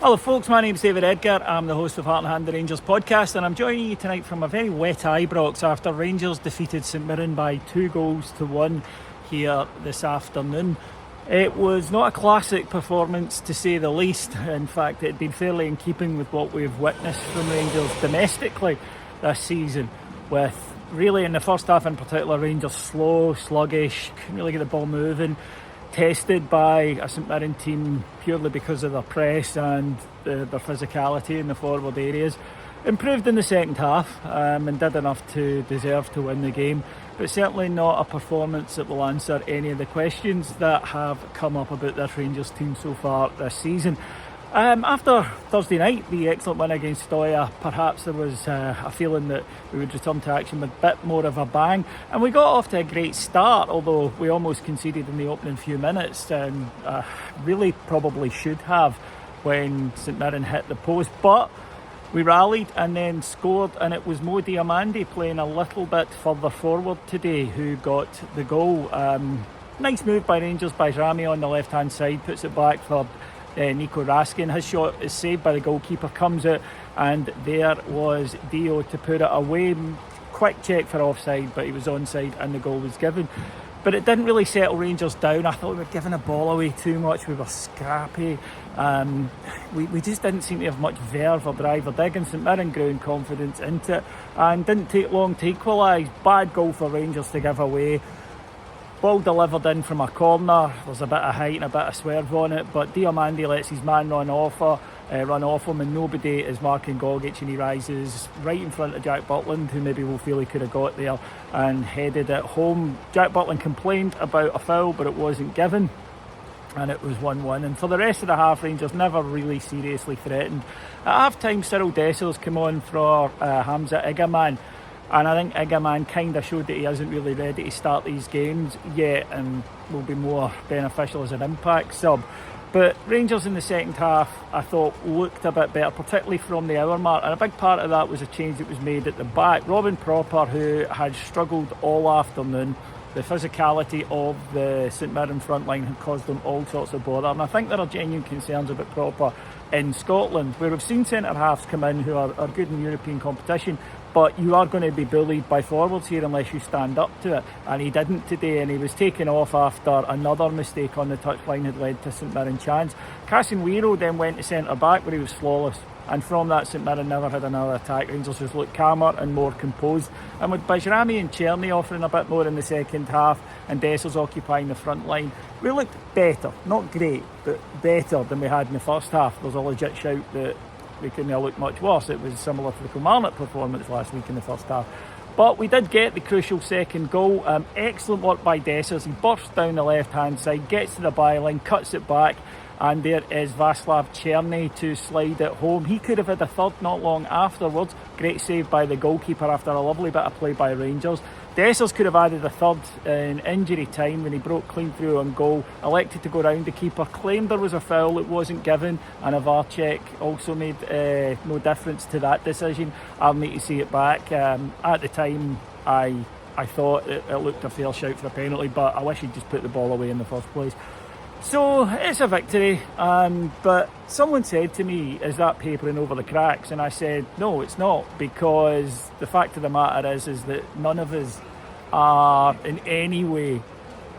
Hello folks, my name's David Edgar. I'm the host of Heart and Hand, the Rangers podcast, and I'm joining you tonight from a very wet Ibrox after Rangers defeated St Mirren by 2-1 here this afternoon. It was not a classic performance to say the least. In fact, it had been fairly in keeping with what we've witnessed from Rangers domestically this season, with really in the first half in particular Rangers slow, sluggish, couldn't really get the ball moving, tested by a St Mirren team purely because of their press and their physicality in the forward areas. Improved in the second half and did enough to deserve to win the game, but certainly not a performance that will answer any of the questions that have come up about this Rangers team so far this season. After Thursday night, the excellent win against Stoya, perhaps there was a feeling that we would return to action with a bit more of a bang, and we got off to a great start, although we almost conceded in the opening few minutes and really probably should have when St Mirren hit the post, but we rallied and then scored, and it was Mo Diamandi playing a little bit further forward today who got the goal. Nice move by Rangers by Rami on the left hand side, puts it back for Nico Raskin. His shot is saved by the goalkeeper, comes out, and there was Dio to put it away. Quick check for offside, but he was onside and the goal was given. But it didn't really settle Rangers down. I thought we were giving the ball away too much. We were scrappy. We just didn't seem to have much verve or drive or dig, and St Mirren grew in confidence into it and didn't take long to equalise. Bad goal for Rangers to give away. Ball delivered in from a corner. There's a bit of height and a bit of swerve on it, but Diamandi lets his man run off him, and nobody is marking Gogic, and he rises right in front of Jack Butland, who maybe will feel he could have got there and headed it home. Jack Butland complained about a foul, but it wasn't given, and it was 1-1. And for the rest of the half, Rangers never really seriously threatened. At half time, Cyril Dessers came on for Hamza Igaman, and I think Igaman kind of showed that he isn't really ready to start these games yet and will be more beneficial as an impact sub. But Rangers in the second half, I thought, looked a bit better, particularly from the hour mark, and a big part of that was a change that was made at the back. Robin Propper, who had struggled all afternoon, the physicality of the St Mirren front line had caused them all sorts of bother, and I think there are genuine concerns about Propper in Scotland, where we've seen centre-halves come in who are good in European competition, but you are going to be bullied by forwards here unless you stand up to it, and he didn't today, and he was taken off after another mistake on the touchline had led to St Mirren chance. Casemiro then went to centre-back where he was flawless, and from that St Mirren never had another attack. Rangers just looked calmer and more composed, and with Bajrami and Cherny offering a bit more in the second half and Dessers occupying the front line, we looked better, not great, but better than we had in the first half. There's a legit shout that we couldn't have looked much worse. It was similar to the Kilmarnock performance last week in the first half. But we did get the crucial second goal. Excellent work by Dessers. He bursts down the left-hand side, gets to the byline, cuts it back, and there is Václav Cherny to slide it home. He could have had a third not long afterwards. Great save by the goalkeeper after a lovely bit of play by Rangers. Dessers could have added a third in injury time when he broke clean through on goal, elected to go round the keeper, claimed there was a foul, it wasn't given, and a VAR check also made no difference to that decision. I'll need to see it back. At the time, I thought it looked a fair shout for a penalty, but I wish he'd just put the ball away in the first place. So it's a victory, but someone said to me, is that papering over the cracks? And I said, no, it's not, because the fact of the matter is that none of us are in any way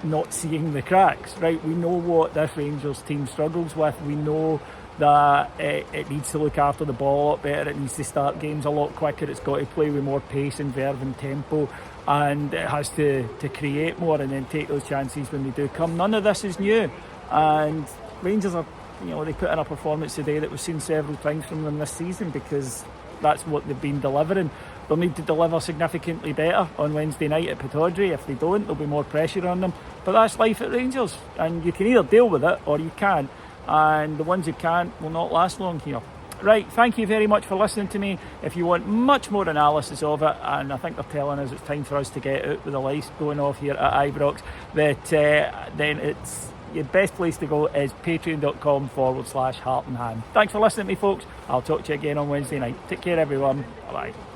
not seeing the cracks, right? We know what this Rangers team struggles with. We know that it needs to look after the ball a lot better, it needs to start games a lot quicker, it's got to play with more pace and verve and tempo, and it has to create more and then take those chances when they do come. None of this is new, and Rangers are, they put in a performance today that we've seen several times from them this season, because that's what they've been delivering. They'll need to deliver significantly better on Wednesday night at Pittodrie. If they don't, there'll be more pressure on them, but that's life at Rangers, and you can either deal with it or you can't, and the ones who can't will not last long here. Right, thank you very much for listening to me. If you want much more analysis of it, and I think they're telling us it's time for us to get out with the lights going off here at Ibrox, that then it's your best place to go is patreon.com/Heart and Hand. Thanks for listening to me, folks. I'll talk to you again on Wednesday night. Take care, everyone. Bye-bye.